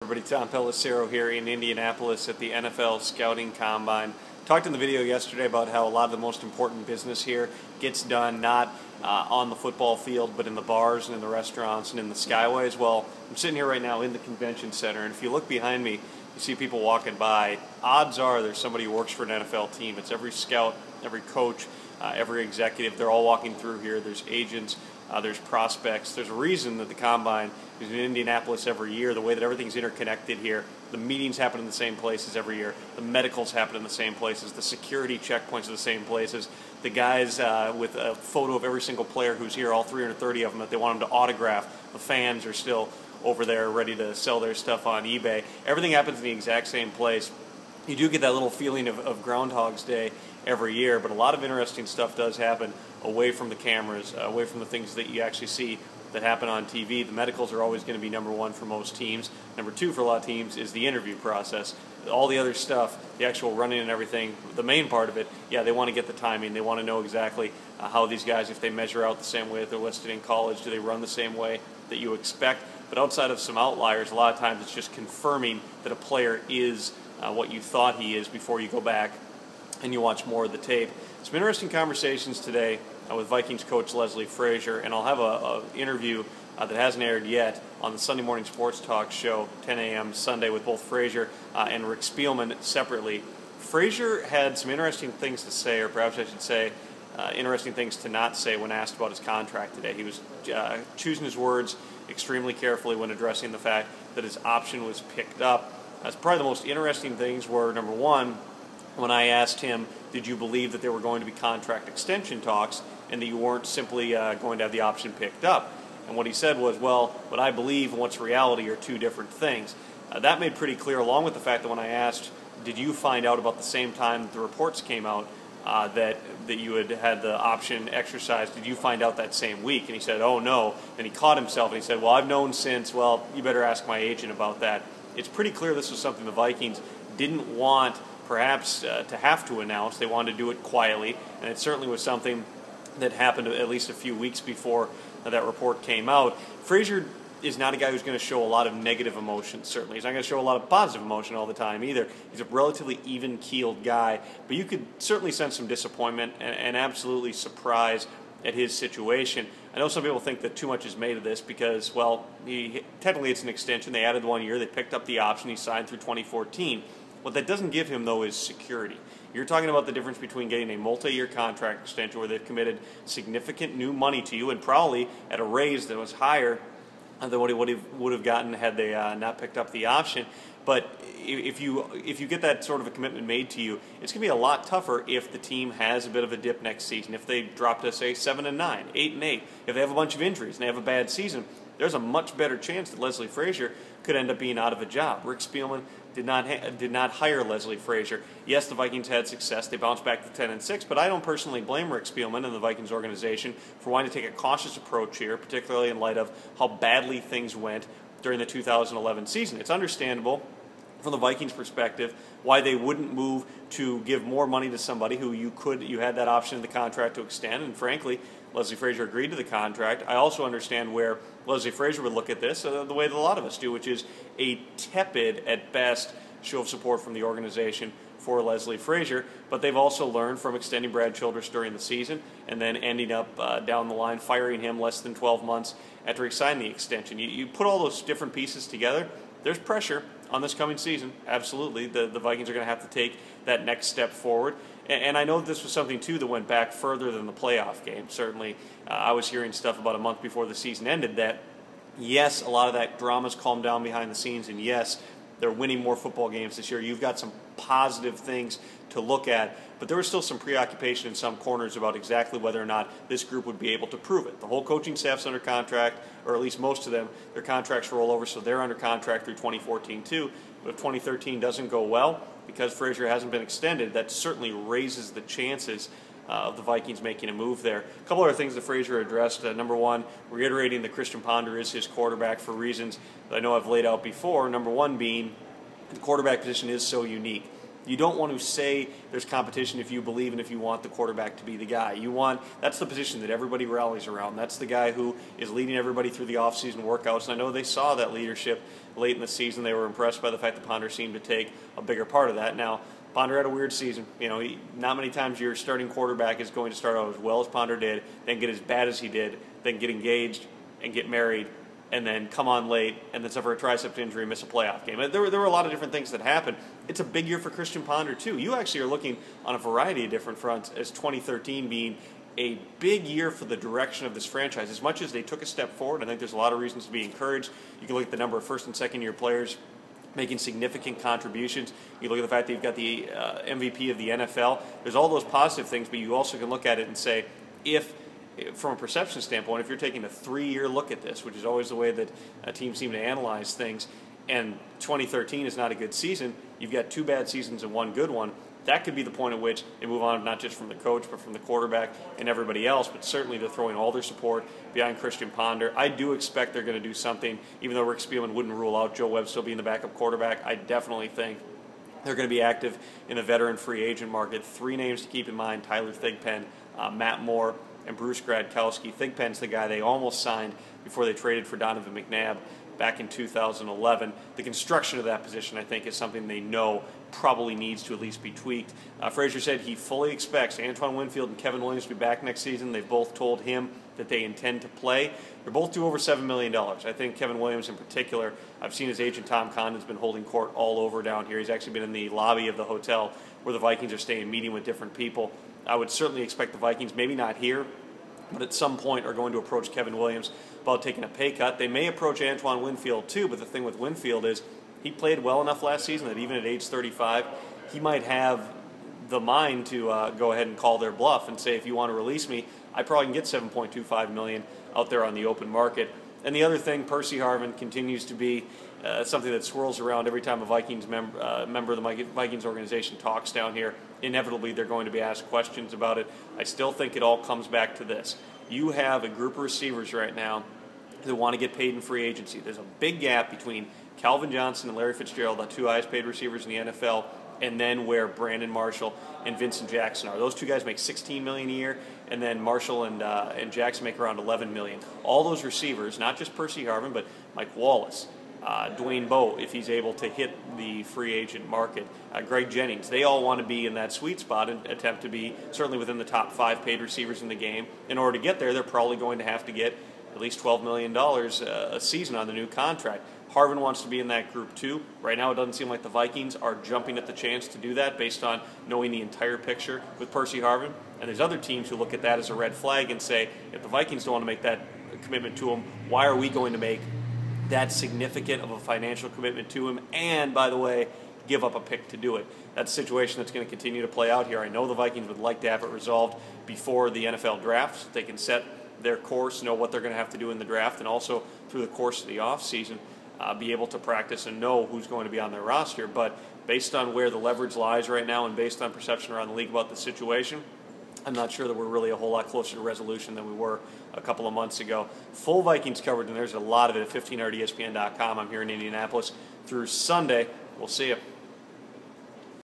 Everybody, Tom Pelissero here in Indianapolis at the NFL Scouting Combine. Talked in the video yesterday about how a lot of the most important business here gets done not on the football field, but in the bars and in the restaurants and in the skyways. Well, I'm sitting here right now in the convention center, and if you look behind me, you see people walking by. Odds are there's somebody who works for an NFL team. It's every scout, every coach, every executive. They're all walking through here. There's agents. There's prospects. There's a reason that the Combine is in Indianapolis every year, the way that everything's interconnected here. The meetings happen in the same places every year. The medicals happen in the same places. The security checkpoints are the same places. The guys with a photo of every single player who's here, all 330 of them, that they want them to autograph. The fans are still over there ready to sell their stuff on eBay. Everything happens in the exact same place. You do get that little feeling of Groundhog's Day every year, but a lot of interesting stuff does happen away from the cameras, away from the things that you actually see that happen on TV. The medicals are always going to be number one for most teams. Number two for a lot of teams is the interview process. All the other stuff, the actual running and everything, the main part of it, yeah, they want to get the timing. They want to know exactly how these guys, if they measure out the same way that they're listed in college, do they run the same way that you expect? But outside of some outliers, a lot of times it's just confirming that a player is what you thought he is before you go back and you watch more of the tape. Some interesting conversations today with Vikings coach Leslie Frazier, and I'll have an interview that hasn't aired yet on the Sunday morning sports talk show, 10 a.m. Sunday, with both Frazier and Rick Spielman separately. Frazier had some interesting things to say, or perhaps I should say interesting things to not say when asked about his contract today. He was choosing his words extremely carefully when addressing the fact that his option was picked up. Probably the most interesting things were, number one, when I asked him, did you believe that there were going to be contract extension talks and that you weren't simply going to have the option picked up? And what he said was, well, what I believe and what's reality are two different things. That made pretty clear, along with the fact that when I asked, did you find out about the same time that the reports came out that you had had the option exercised, did you find out that same week? And he said, oh, no. Then he caught himself and he said, well, I've known since. Well, you better ask my agent about that. It's pretty clear this was something the Vikings didn't want perhaps to have to announce. They wanted to do it quietly, and it certainly was something that happened at least a few weeks before that report came out. Frazier is not a guy who's going to show a lot of negative emotion, certainly. He's not going to show a lot of positive emotion all the time either. He's a relatively even-keeled guy, but you could certainly sense some disappointment and absolutely surprise at his situation. I know some people think that too much is made of this because, well, technically it's an extension. They added 1 year. They picked up the option. He signed through 2014. What that doesn't give him, though, is security. You're talking about the difference between getting a multi-year contract extension where they've committed significant new money to you and probably at a raise that was higher than what he would have gotten had they not picked up the option. But if you get that sort of a commitment made to you, it's going to be a lot tougher if the team has a bit of a dip next season. If they drop to, say, 7-9, 8-8, if they have a bunch of injuries and they have a bad season, there's a much better chance that Leslie Frazier could end up being out of a job. Rick Spielman did not hire Leslie Frazier. Yes, the Vikings had success. They bounced back to 10-6, but I don't personally blame Rick Spielman and the Vikings organization for wanting to take a cautious approach here, particularly in light of how badly things went during the 2011 season. It's understandable from the Vikings' perspective why they wouldn't move to give more money to somebody who you had that option in the contract to extend, and frankly, Leslie Frazier agreed to the contract. I also understand where Leslie Frazier would look at this the way that a lot of us do, which is a tepid, at best, show of support from the organization for Leslie Frazier. But they've also learned from extending Brad Childress during the season and then ending up down the line firing him less than 12 months after he signed the extension. You put all those different pieces together, there's pressure on this coming season. Absolutely. The Vikings are going to have to take that next step forward. And I know this was something, too, that went back further than the playoff game. Certainly, I was hearing stuff about a month before the season ended that, yes, a lot of that drama's calmed down behind the scenes, and yes, they're winning more football games this year. You've got some positive things to look at, but there was still some preoccupation in some corners about exactly whether or not this group would be able to prove it. The whole coaching staff's under contract, or at least most of them. Their contracts roll over, so they're under contract through 2014 too. But if 2013 doesn't go well, because Frazier hasn't been extended, that certainly raises the chances of the Vikings making a move there. A couple other things that Frazier addressed. Number one, reiterating that Christian Ponder is his quarterback for reasons that I know I've laid out before. Number one being the quarterback position is so unique. You don't want to say there's competition if you believe and if you want the quarterback to be the guy. That's the position that everybody rallies around. That's the guy who is leading everybody through the offseason workouts. And I know they saw that leadership late in the season. They were impressed by the fact that Ponder seemed to take a bigger part of that. Now, Ponder had a weird season. Not many times your starting quarterback is going to start out as well as Ponder did, then get as bad as he did, then get engaged and get married, and then come on late, and then suffer a tricep injury and miss a playoff game. There were a lot of different things that happened. It's a big year for Christian Ponder, too. You actually are looking on a variety of different fronts as 2013 being a big year for the direction of this franchise. As much as they took a step forward, I think there's a lot of reasons to be encouraged. You can look at the number of first- and second-year players making significant contributions. You look at the fact that you've got the MVP of the NFL. There's all those positive things, but you also can look at it and say, from a perception standpoint, if you're taking a 3-year look at this, which is always the way that teams seem to analyze things, and 2013 is not a good season, you've got 2 bad seasons and 1 good one, that could be the point at which they move on, not just from the coach, but from the quarterback and everybody else, but certainly they're throwing all their support behind Christian Ponder. I do expect they're going to do something, even though Rick Spielman wouldn't rule out Joe Webb still being the backup quarterback. I definitely think they're going to be active in the veteran free agent market. 3 names to keep in mind: Tyler Thigpen, Matt Moore, and Bruce Gradkowski. Thigpen's the guy they almost signed before they traded for Donovan McNabb back in 2011. The construction of that position, I think, is something they know probably needs to at least be tweaked. Frazier said he fully expects Antoine Winfield and Kevin Williams to be back next season. They've both told him that they intend to play. They're both due over $7 million. I think Kevin Williams in particular, I've seen his agent Tom Condon's been holding court all over down here. He's actually been in the lobby of the hotel where the Vikings are staying, meeting with different people. I would certainly expect the Vikings, maybe not here, but at some point are going to approach Kevin Williams about taking a pay cut. They may approach Antoine Winfield too, but the thing with Winfield is he played well enough last season that even at age 35, he might have the mind to go ahead and call their bluff and say, if you want to release me, I probably can get $7.25 million out there on the open market. And the other thing, Percy Harvin continues to be something that swirls around every time a Vikings member of the Vikings organization talks down here. Inevitably, they're going to be asked questions about it. I still think it all comes back to this. You have a group of receivers right now that want to get paid in free agency. There's a big gap between Calvin Johnson and Larry Fitzgerald, the 2 highest paid receivers in the NFL, and then where Brandon Marshall and Vincent Jackson are. Those 2 guys make $16 million a year, and then Marshall and Jackson make around $11 million. All those receivers, not just Percy Harvin, but Mike Wallace, Dwayne Bowe, if he's able to hit the free agent market, Greg Jennings, they all want to be in that sweet spot and attempt to be certainly within the top 5 paid receivers in the game. In order to get there, they're probably going to have to get at least $12 million a season on the new contract. Harvin wants to be in that group too. Right now it doesn't seem like the Vikings are jumping at the chance to do that based on knowing the entire picture with Percy Harvin. And there's other teams who look at that as a red flag and say, if the Vikings don't want to make that commitment to him, why are we going to make that significant of a financial commitment to him? And, by the way, give up a pick to do it. That's a situation that's going to continue to play out here. I know the Vikings would like to have it resolved before the NFL draft so they can set their course, know what they're going to have to do in the draft, and also through the course of the offseason, be able to practice and know who's going to be on their roster. But based on where the leverage lies right now and based on perception around the league about the situation, I'm not sure that we're really a whole lot closer to resolution than we were a couple of months ago. Full Vikings coverage, and there's a lot of it at 1500ESPN.com. I'm here in Indianapolis through Sunday. We'll see you.